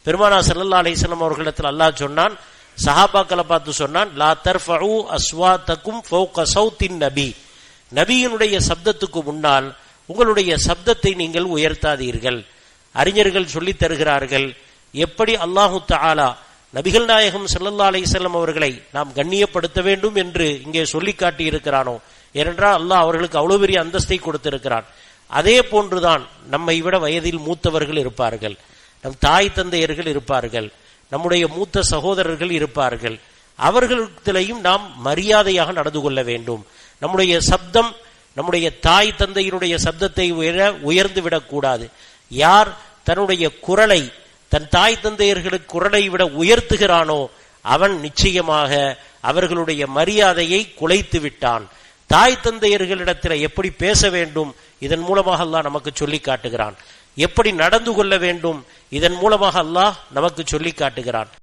பெருமானா ஸல்லல்லாஹு அலைஹி வஸல்லம் அவர்களிடத்தில் அல்லாஹ் சொன்னான், சஹாபாக்களை பார்த்து சொன்னான், லா தர்ஃபஉ அஸ்வாத்தகும் ஃபௌக ஸௌத்தின் நபி, நபியினுடைய சப்தத்துக்கு முன்னால் உங்களுடைய சப்தத்தை நீங்கள் உயர்த்தாதீர்கள். அறிஞர்கள் சொல்லித் தருகிறார்கள், எப்படி அல்லாஹு தஆலா நபிகள் நாயகம் ஸல்லல்லாஹு அலைஹி வஸல்லம் அவர்களை நாம் கண்ணியப்படுத்த வேண்டும் என்று இங்கே சொல்லி காட்டி இருக்கிறானோ, ஏனென்றால் அல்லாஹ் அவர்களுக்கு அவ்வளவு பெரிய அந்தஸ்தை கொடுத்திருக்கிறான். அதே போன்றுதான் நம்மை விட வயதில் மூத்தவர்கள் இருப்பார்கள், நம் தாய் தந்தையர்கள் இருப்பார்கள், நம்முடைய மூத்த சகோதரர்கள் இருப்பார்கள். அவர்களிடத்திலையும் நாம் மரியாதையாக நடந்து கொள்ள வேண்டும். நம்முடைய சப்தம் நம்முடைய தாய் தந்தையினுடைய சப்தத்தை உயர்ந்து விடக்கூடாது. யார் தன்னுடைய குரலை தன் தாய் தந்தையர்களுக்கு குரலை விட உயர்த்துகிறானோ அவன் நிச்சயமாக அவர்களுடைய மரியாதையை குலைத்து விட்டான். தாய் தந்தையர்களிடத்தில் எப்படி பேச வேண்டும் இதன் மூலமாக அல்லாஹ் நமக்கு சொல்லி காட்டுகிறான். எப்படி நடந்து கொள்ள வேண்டும் இதன் மூலமாக அல்லாஹ் நமக்கு சொல்லி காட்டுகிறான்.